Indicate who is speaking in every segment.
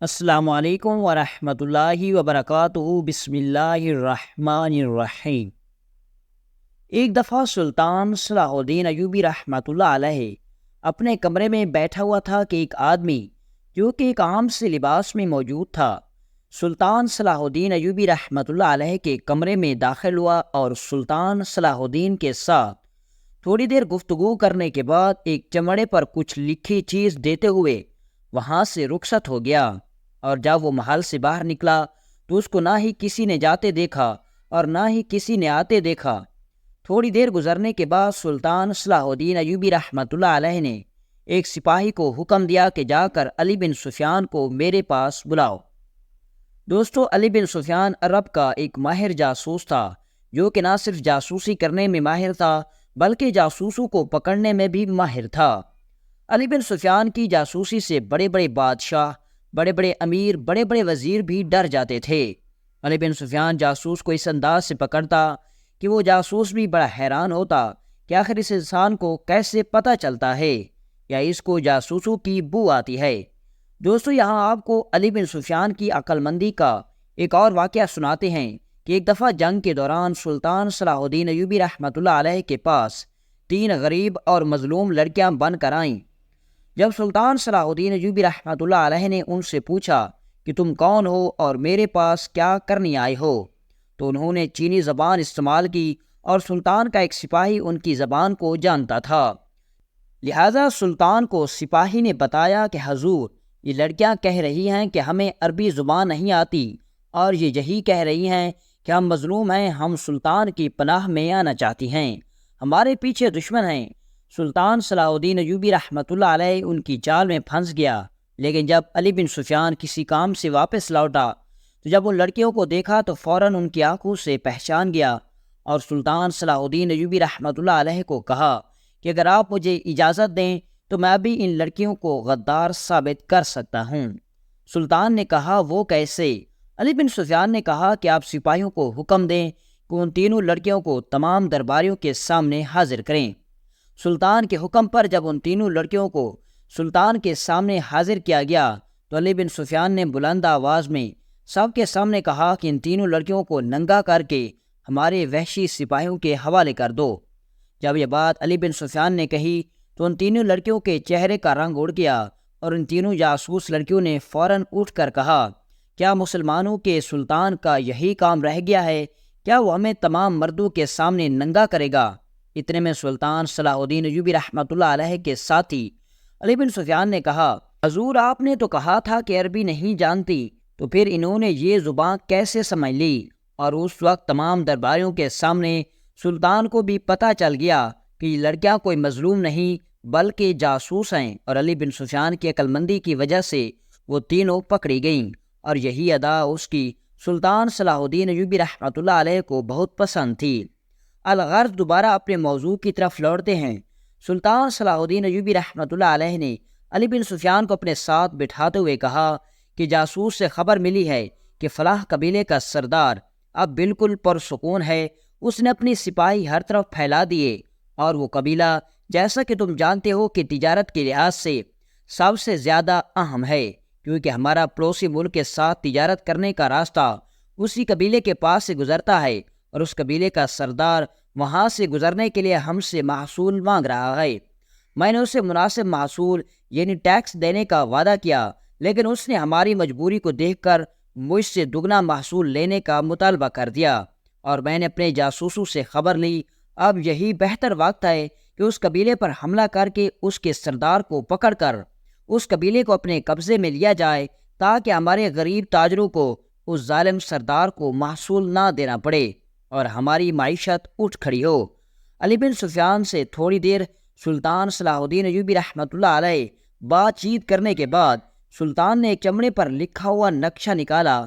Speaker 1: السلام علیکم ورحمۃ اللہ وبرکاتہ۔ بسم اللہ الرحمن الرحیم۔ ایک دفعہ سلطان صلاح الدین ایوبی رحمۃ اللہ علیہ اپنے کمرے میں بیٹھا ہوا تھا کہ ایک آدمی جو کہ ایک عام سے لباس میں موجود تھا سلطان صلاح الدین ایوبی رحمۃ اللہ علیہ کے کمرے میں داخل ہوا اور سلطان صلاح الدین کے ساتھ تھوڑی دیر گفتگو کرنے کے بعد ایک چمڑے پر کچھ لکھی چیز دیتے ہوئے وہاں سے رخصت ہو گیا، اور جب وہ محل سے باہر نکلا تو اس کو نہ ہی کسی نے جاتے دیکھا اور نہ ہی کسی نے آتے دیکھا۔ تھوڑی دیر گزرنے کے بعد سلطان صلاح الدین ایوبی رحمۃ اللہ علیہ نے ایک سپاہی کو حکم دیا کہ جا کر علی بن سفیان کو میرے پاس بلاؤ۔ دوستو، علی بن سفیان عرب کا ایک ماہر جاسوس تھا، جو کہ نہ صرف جاسوسی کرنے میں ماہر تھا بلکہ جاسوسوں کو پکڑنے میں بھی ماہر تھا۔ علی بن سفیان کی جاسوسی سے بڑے بڑے بادشاہ، بڑے بڑے امیر، بڑے بڑے وزیر بھی ڈر جاتے تھے۔ علی بن سفیان جاسوس کو اس انداز سے پکڑتا کہ وہ جاسوس بھی بڑا حیران ہوتا کہ آخر اس انسان کو کیسے پتہ چلتا ہے یا اس کو جاسوسوں کی بو آتی ہے۔ دوستو، یہاں آپ کو علی بن سفیان کی عقل مندی کا ایک اور واقعہ سناتے ہیں کہ ایک دفعہ جنگ کے دوران سلطان صلاح الدین ایوبی رحمۃ اللہ علیہ کے پاس 3 غریب اور مظلوم لڑکیاں بن کر آئیں۔ جب سلطان صلاح الدین ایوبی رحمۃ اللہ علیہ نے ان سے پوچھا کہ تم کون ہو اور میرے پاس کیا کرنے آئے ہو، تو انہوں نے چینی زبان استعمال کی، اور سلطان کا ایک سپاہی ان کی زبان کو جانتا تھا۔ لہٰذا سلطان کو سپاہی نے بتایا کہ حضور، یہ لڑکیاں کہہ رہی ہیں کہ ہمیں عربی زبان نہیں آتی، اور یہ یہی کہہ رہی ہیں کہ ہم مظلوم ہیں، ہم سلطان کی پناہ میں آنا چاہتی ہیں، ہمارے پیچھے دشمن ہیں۔ سلطان صلاح الدین ایوبی رحمۃ اللہ علیہ ان کی چال میں پھنس گیا، لیکن جب علی بن سفیان کسی کام سے واپس لوٹا تو جب ان لڑکیوں کو دیکھا تو فوراً ان کی آنکھوں سے پہچان گیا، اور سلطان صلاح الدین ایوبی رحمۃ اللہ علیہ کو کہا کہ اگر آپ مجھے اجازت دیں تو میں بھی ان لڑکیوں کو غدار ثابت کر سکتا ہوں۔ سلطان نے کہا، وہ کیسے؟ علی بن سفیان نے کہا کہ آپ سپاہیوں کو حکم دیں کہ ان تینوں لڑکیوں کو تمام درباریوں کے سامنے حاضر کریں۔ سلطان کے حکم پر جب ان تینوں لڑکیوں کو سلطان کے سامنے حاضر کیا گیا تو علی بن سفیان نے بلند آواز میں سب کے سامنے کہا کہ ان تینوں لڑکیوں کو ننگا کر کے ہمارے وحشی سپاہیوں کے حوالے کر دو۔ جب یہ بات علی بن سفیان نے کہی تو ان تینوں لڑکیوں کے چہرے کا رنگ اڑ گیا، اور ان تینوں جاسوس لڑکیوں نے فوراً اٹھ کر کہا، کیا مسلمانوں کے سلطان کا یہی کام رہ گیا ہے؟ کیا وہ ہمیں تمام مردوں کے سامنے ننگا کرے گا؟ اتنے میں سلطان صلاح الدین ایوبی رحمۃ اللہ علیہ کے ساتھی علی بن سفیان نے کہا، حضور، آپ نے تو کہا تھا کہ عربی نہیں جانتی، تو پھر انہوں نے یہ زبان کیسے سمجھ لی؟ اور اس وقت تمام درباریوں کے سامنے سلطان کو بھی پتہ چل گیا کہ یہ لڑکیاں کوئی مظلوم نہیں بلکہ جاسوس ہیں، اور علی بن سفیان کی عقل مندی کی وجہ سے وہ تینوں پکڑی گئیں، اور یہی ادا اس کی سلطان صلاح الدین ایوبی رحمۃ اللہ علیہ کو بہت پسند تھی۔ الغرض، دوبارہ اپنے موضوع کی طرف لوٹتے ہیں۔ سلطان صلاح الدین ایوبی رحمۃ اللہ علیہ نے علی بن سفیان کو اپنے ساتھ بٹھاتے ہوئے کہا کہ جاسوس سے خبر ملی ہے کہ فلاح قبیلے کا سردار اب بالکل پرسکون ہے، اس نے اپنی سپاہی ہر طرف پھیلا دیے، اور وہ قبیلہ جیسا کہ تم جانتے ہو کہ تجارت کے لحاظ سے سب سے زیادہ اہم ہے، کیونکہ ہمارا پڑوسی ملک کے ساتھ تجارت کرنے کا راستہ اسی قبیلے کے پاس سے گزرتا ہے، اور اس قبیلے کا سردار وہاں سے گزرنے کے لیے ہم سے محصول مانگ رہا ہے۔ میں نے اسے مناسب محصول یعنی ٹیکس دینے کا وعدہ کیا، لیکن اس نے ہماری مجبوری کو دیکھ کر مجھ سے دگنا محصول لینے کا مطالبہ کر دیا، اور میں نے اپنے جاسوسوں سے خبر لی۔ اب یہی بہتر وقت ہے کہ اس قبیلے پر حملہ کر کے اس کے سردار کو پکڑ کر اس قبیلے کو اپنے قبضے میں لیا جائے، تاکہ ہمارے غریب تاجروں کو اس ظالم سردار کو محصول نہ دینا پڑے اور ہماری معیشت اٹھ کھڑی ہو۔ علی بن سفیان سے تھوڑی دیر سلطان صلاح الدین ایوبی رحمۃ اللہ علیہ بات چیت کرنے کے بعد سلطان نے ایک چمڑے پر لکھا ہوا نقشہ نکالا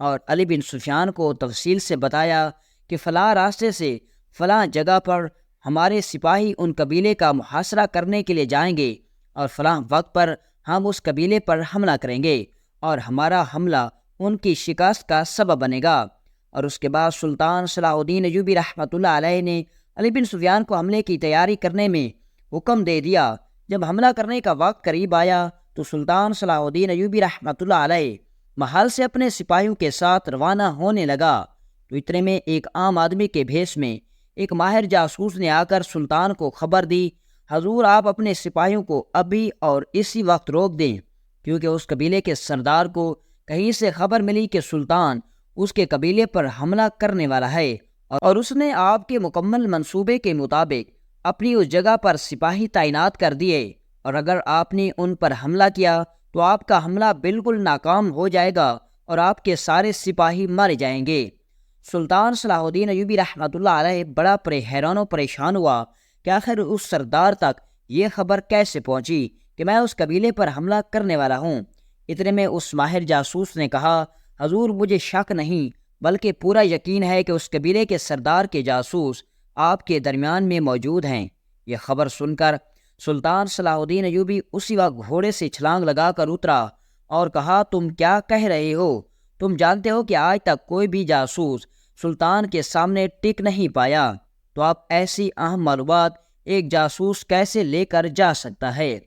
Speaker 1: اور علی بن سفیان کو تفصیل سے بتایا کہ فلاں راستے سے فلاں جگہ پر ہمارے سپاہی ان قبیلے کا محاصرہ کرنے کے لیے جائیں گے، اور فلاں وقت پر ہم اس قبیلے پر حملہ کریں گے، اور ہمارا حملہ ان کی شکست کا سبب بنے گا۔ اور اس کے بعد سلطان صلاح الدین ایوبی رحمۃ اللہ علیہ نے علی بن سفیان کو حملے کی تیاری کرنے میں حکم دے دیا۔ جب حملہ کرنے کا وقت قریب آیا تو تو سلطان صلاح الدین ایوبی رحمۃ اللہ علیہ محل سے اپنے سپاہیوں کے ساتھ روانہ ہونے لگا تو اتنے میں ایک عام آدمی کے بھیس میں ایک ماہر جاسوس نے آ کر سلطان کو خبر دی، حضور آپ اپنے سپاہیوں کو ابھی اور اسی وقت روک دیں، کیونکہ اس قبیلے کے سردار کو کہیں سے خبر ملی کہ سلطان اس کے قبیلے پر حملہ کرنے والا ہے، اور اس نے آپ کے مکمل منصوبے کے مطابق اپنی اس جگہ پر سپاہی تعینات کر دیے، اور اگر آپ نے ان پر حملہ کیا تو آپ کا حملہ بالکل ناکام ہو جائے گا اور آپ کے سارے سپاہی مارے جائیں گے۔ سلطان صلاح الدین ایوبی رحمۃ اللہ علیہ بڑا حیران و پریشان ہوا کہ آخر اس سردار تک یہ خبر کیسے پہنچی کہ میں اس قبیلے پر حملہ کرنے والا ہوں۔ اتنے میں اس ماہر جاسوس نے کہا، حضور مجھے شک نہیں بلکہ پورا یقین ہے کہ اس قبیلے کے سردار کے جاسوس آپ کے درمیان میں موجود ہیں۔ یہ خبر سن کر سلطان صلاح الدین ایوبی اسی وقت گھوڑے سے چھلانگ لگا کر اترا اور کہا، تم کیا کہہ رہے ہو؟ تم جانتے ہو کہ آج تک کوئی بھی جاسوس سلطان کے سامنے ٹک نہیں پایا، تو آپ ایسی اہم معلومات ایک جاسوس کیسے لے کر جا سکتا ہے؟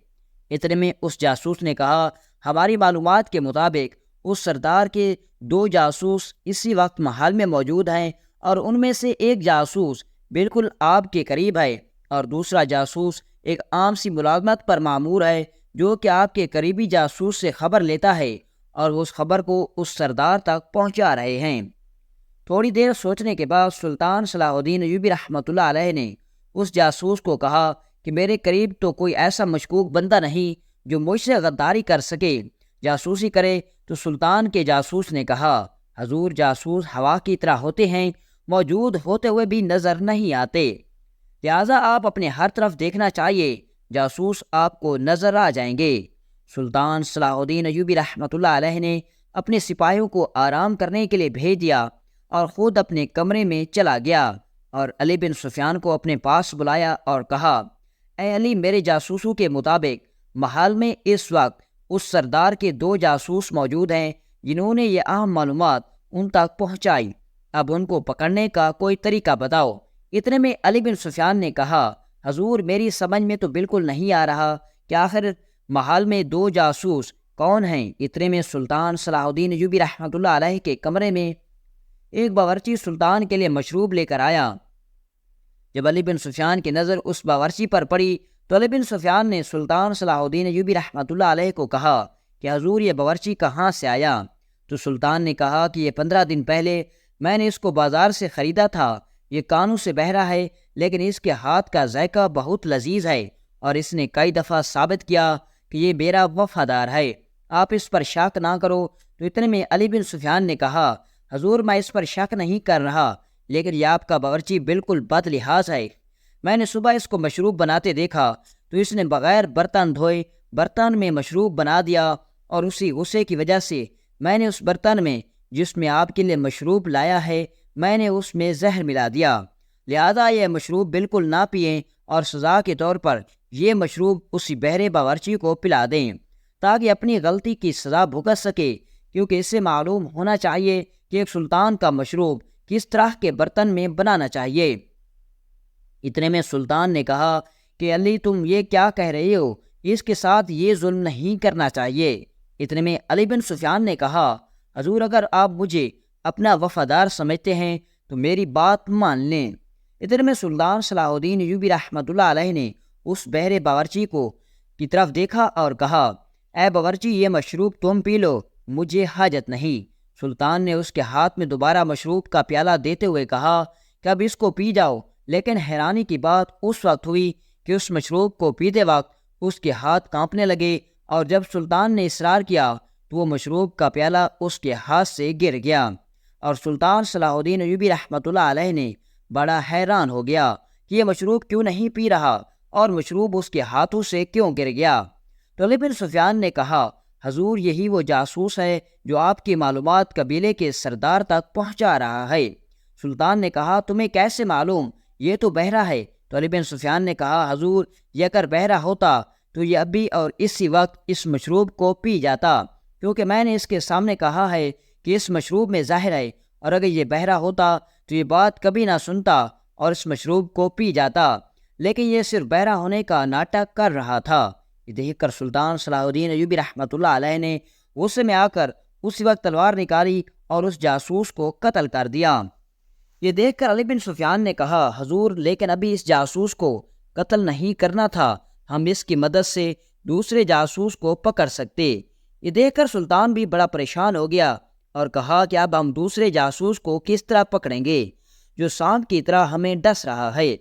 Speaker 1: اتنے میں اس جاسوس نے کہا، ہماری معلومات کے مطابق اس سردار کے 2 جاسوس اسی وقت محل میں موجود ہیں، اور ان میں سے ایک جاسوس بالکل آپ کے قریب ہے اور دوسرا جاسوس ایک عام سی ملازمت پر مامور ہے جو کہ آپ کے قریبی جاسوس سے خبر لیتا ہے اور اس خبر کو اس سردار تک پہنچا رہے ہیں۔ تھوڑی دیر سوچنے کے بعد سلطان صلاح الدین ایوبی رحمۃ اللہ علیہ نے اس جاسوس کو کہا کہ میرے قریب تو کوئی ایسا مشکوک بندہ نہیں جو مجھ سے غداری کر سکے، جاسوسی کرے۔ تو سلطان کے جاسوس نے کہا، حضور جاسوس ہوا کی طرح ہوتے ہیں، موجود ہوتے ہوئے بھی نظر نہیں آتے، لہٰذا آپ اپنے ہر طرف دیکھنا چاہیے، جاسوس آپ کو نظر آ جائیں گے۔ سلطان صلاح الدین ایوبی رحمۃ اللہ علیہ نے اپنے سپاہیوں کو آرام کرنے کے لیے بھیج دیا اور خود اپنے کمرے میں چلا گیا اور علی بن سفیان کو اپنے پاس بلایا اور کہا، اے علی، میرے جاسوسوں کے مطابق محل میں اس وقت اس سردار کے 2 جاسوس موجود ہیں جنہوں نے یہ اہم معلومات ان تک پہنچائی، اب ان کو پکڑنے کا کوئی طریقہ بتاؤ۔ اتنے میں علی بن سفیان نے کہا، حضور میری سمجھ میں تو بالکل نہیں آ رہا کہ آخر محل میں 2 جاسوس کون ہیں۔ اتنے میں سلطان صلاح الدین ایوبی رحمۃ اللہ علیہ کے کمرے میں ایک باورچی سلطان کے لیے مشروب لے کر آیا۔ جب علی بن سفیان کی نظر اس باورچی پر پڑی تو علی بن سفیان نے سلطان صلاح الدین ایوبی رحمۃ اللہ علیہ کو کہا کہ حضور یہ باورچی کہاں سے آیا؟ تو سلطان نے کہا کہ یہ 15 دن پہلے میں نے اس کو بازار سے خریدا تھا، یہ کانوں سے بہرا ہے لیکن اس کے ہاتھ کا ذائقہ بہت لذیذ ہے اور اس نے کئی دفعہ ثابت کیا کہ یہ میرا وفادار ہے، آپ اس پر شک نہ کرو۔ تو اتنے میں علی بن سفیان نے کہا، حضور میں اس پر شک نہیں کر رہا، لیکن یہ آپ کا باورچی بالکل بد لحاظ ہے، میں نے صبح اس کو مشروب بناتے دیکھا تو اس نے بغیر برتن دھوئے برتن میں مشروب بنا دیا، اور اسی غصے کی وجہ سے میں نے اس برتن میں جس میں آپ کے لیے مشروب لایا ہے میں نے اس میں زہر ملا دیا، لہذا یہ مشروب بالکل نہ پئیں اور سزا کے طور پر یہ مشروب اسی بہرے باورچی کو پلا دیں تاکہ اپنی غلطی کی سزا بھگت سکے، کیونکہ اسے معلوم ہونا چاہیے کہ ایک سلطان کا مشروب کس طرح کے برتن میں بنانا چاہیے۔ اتنے میں سلطان نے کہا کہ علی تم یہ کیا کہہ رہے ہو، اس کے ساتھ یہ ظلم نہیں کرنا چاہیے۔ اتنے میں علی بن سفیان نے کہا، حضور اگر آپ مجھے اپنا وفادار سمجھتے ہیں تو میری بات مان لیں۔ اتنے میں سلطان صلاح الدین ایوبی رحمۃ اللہ علیہ نے اس بہرے باورچی کی طرف دیکھا اور کہا، اے باورچی یہ مشروب تم پی لو، مجھے حاجت نہیں۔ سلطان نے اس کے ہاتھ میں دوبارہ مشروب کا پیالہ دیتے ہوئے کہا کہ اب اس کو پی جاؤ، لیکن حیرانی کی بات اس وقت ہوئی کہ اس مشروب کو پیتے وقت اس کے ہاتھ کانپنے لگے، اور جب سلطان نے اصرار کیا تو وہ مشروب کا پیالہ اس کے ہاتھ سے گر گیا، اور سلطان صلاح الدین ایوبی رحمۃ اللہ علیہ نے بڑا حیران ہو گیا کہ یہ مشروب کیوں نہیں پی رہا اور مشروب اس کے ہاتھوں سے کیوں گر گیا۔ تو علی بن سفیان نے کہا، حضور یہی وہ جاسوس ہے جو آپ کی معلومات قبیلے کے سردار تک پہنچا رہا ہے۔ سلطان نے کہا، تمہیں کیسے معلوم؟ یہ تو بہرا ہے۔ تو علی بن سفیان نے کہا، حضور یہ اگر بہرا ہوتا تو یہ ابھی اور اسی وقت اس مشروب کو پی جاتا، کیونکہ میں نے اس کے سامنے کہا ہے کہ اس مشروب میں زہر ہے، اور اگر یہ بہرا ہوتا تو یہ بات کبھی نہ سنتا اور اس مشروب کو پی جاتا، لیکن یہ صرف بہرا ہونے کا ناٹک کر رہا تھا۔ یہ دیکھ کر سلطان صلاح الدین ایوبی رحمۃ اللہ علیہ نے غصے میں آ کر اسی وقت تلوار نکالی اور اس جاسوس کو قتل کر دیا۔ یہ دیکھ کر علی بن سفیان نے کہا، حضور لیکن ابھی اس جاسوس کو قتل نہیں کرنا تھا، ہم اس کی مدد سے دوسرے جاسوس کو پکڑ سکتے۔ یہ دیکھ کر سلطان بھی بڑا پریشان ہو گیا اور کہا کہ اب ہم دوسرے جاسوس کو کس طرح پکڑیں گے جو سانپ کی طرح ہمیں ڈس رہا ہے۔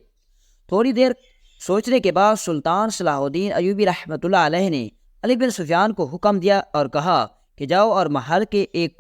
Speaker 1: تھوڑی دیر سوچنے کے بعد سلطان صلاح الدین ایوبی رحمۃ اللہ علیہ نے علی بن سفیان کو حکم دیا اور کہا کہ جاؤ اور محل کے ایک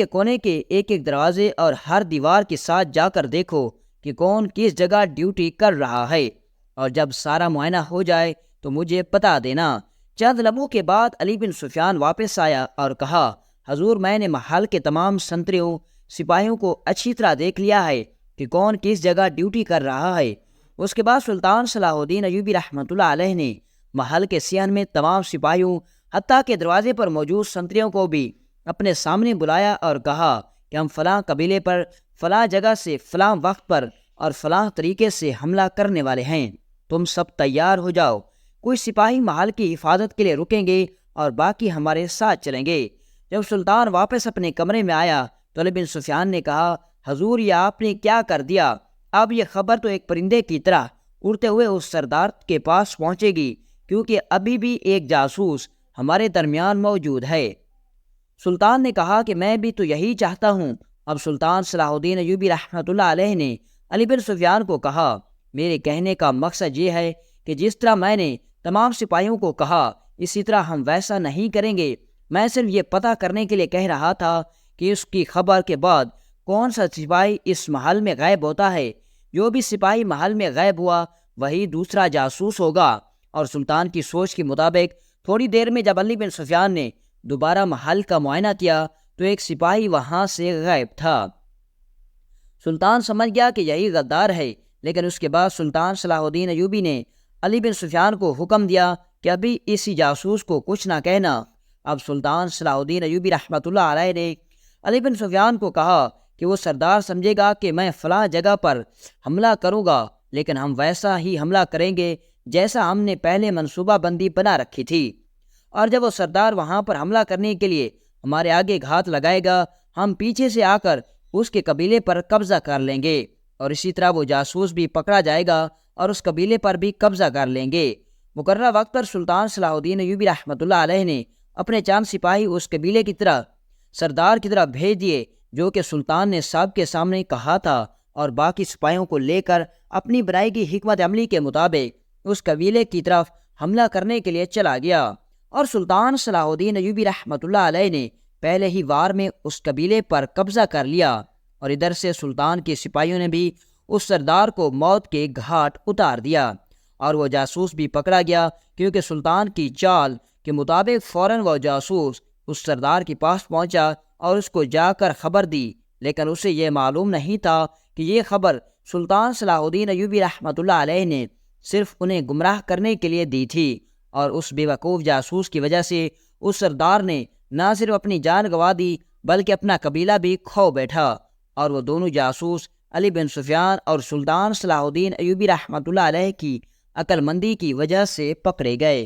Speaker 1: کونے کے ایک دروازے اور ہر دیوار کے ساتھ جا کر دیکھو کہ کون کس جگہ ڈیوٹی کر رہا ہے، اور جب سارا معائنہ ہو جائے تو مجھے بتا دینا۔ چند لمحوں کے بعد علی بن سفیان واپس آیا اور کہا، حضور میں نے محل کے تمام سنتریوں سپاہیوں کو اچھی طرح دیکھ لیا ہے کہ کون کس جگہ ڈیوٹی کر رہا ہے۔ اس کے بعد سلطان صلاح الدین ایوبی رحمۃ اللہ علیہ نے محل کے صحن میں تمام سپاہیوں حتیٰ کہ دروازے پر موجود سنتریوں کو بھی اپنے سامنے بلایا اور کہا کہ ہم فلاں قبیلے پر فلاں جگہ سے فلاں وقت پر اور فلاں طریقے سے حملہ کرنے والے ہیں، تم سب تیار ہو جاؤ۔ کوئی سپاہی محل کی حفاظت کے لیے رکیں گے اور باقی ہمارے ساتھ چلیں گے۔ جب سلطان واپس اپنے کمرے میں آیا تو علی بن سفیان نے کہا، حضور یہ آپ نے کیا کر دیا؟ اب یہ خبر تو ایک پرندے کی طرح اڑتے ہوئے اس سردار کے پاس پہنچے گی، کیونکہ ابھی بھی ایک جاسوس ہمارے درمیان موجود ہے۔ سلطان نے کہا کہ میں بھی تو یہی چاہتا ہوں۔ اب سلطان صلاح الدین ایوبی رحمۃ اللہ علیہ نے علی بن سفیان کو کہا، میرے کہنے کا مقصد یہ ہے کہ جس طرح میں نے تمام سپاہیوں کو کہا اسی طرح ہم ویسا نہیں کریں گے۔ میں صرف یہ پتہ کرنے کے لیے کہہ رہا تھا کہ اس کی خبر کے بعد کون سا سپاہی اس محل میں غائب ہوتا ہے۔ جو بھی سپاہی محل میں غائب ہوا وہی دوسرا جاسوس ہوگا۔ اور سلطان کی سوچ کے مطابق تھوڑی دیر میں جب علی بن سفیان نے دوبارہ محل کا معائنہ کیا تو ایک سپاہی وہاں سے غائب تھا۔ سلطان سمجھ گیا کہ یہی غدار ہے، لیکن اس کے بعد سلطان صلاح الدین ایوبی نے علی بن سفیان کو حکم دیا کہ ابھی اسی جاسوس کو کچھ نہ کہنا۔ اب سلطان صلاح الدین ایوبی رحمۃ اللہ علیہ نے علی بن سفیان کو کہا کہ وہ سردار سمجھے گا کہ میں فلاں جگہ پر حملہ کروں گا، لیکن ہم ویسا ہی حملہ کریں گے جیسا ہم نے پہلے منصوبہ بندی بنا رکھی تھی، اور جب وہ سردار وہاں پر حملہ کرنے کے لیے ہمارے آگے گھات لگائے گا ہم پیچھے سے آ کر اس کے قبیلے پر قبضہ کر لیں گے، اور اسی طرح وہ جاسوس بھی پکڑا جائے گا اور اس قبیلے پر بھی قبضہ کر لیں گے۔ مقررہ وقت پر سلطان صلاح الدین ایوبی رحمۃ اللہ علیہ نے اپنے چند سپاہی اس قبیلے کی طرح سردار کی طرف بھیج دیے جو کہ سلطان نے سب کے سامنے کہا تھا، اور باقی سپاہیوں کو لے کر اپنی بنائی کی حکمت عملی کے مطابق اس قبیلے کی طرف حملہ کرنے کے لیے چلا گیا۔ اور سلطان صلاح الدین ایوبی رحمۃ اللہ علیہ نے پہلے ہی وار میں اس قبیلے پر قبضہ کر لیا، اور ادھر سے سلطان کے سپاہیوں نے بھی اس سردار کو موت کے گھاٹ اتار دیا، اور وہ جاسوس بھی پکڑا گیا، کیونکہ سلطان کی چال کے مطابق فوراً وہ جاسوس اس سردار کے پاس پہنچا اور اس کو جا کر خبر دی، لیکن اسے یہ معلوم نہیں تھا کہ یہ خبر سلطان صلاح الدین ایوبی رحمۃ اللہ علیہ نے صرف انہیں گمراہ کرنے کے لیے دی تھی، اور اس بے وقوف جاسوس کی وجہ سے اس سردار نے نہ صرف اپنی جان گنوا دی بلکہ اپنا قبیلہ بھی کھو بیٹھا، اور وہ دونوں جاسوس علی بن سفیان اور سلطان صلاح الدین ایوبی رحمۃ اللہ علیہ کی عقل مندی کی وجہ سے پکڑے گئے۔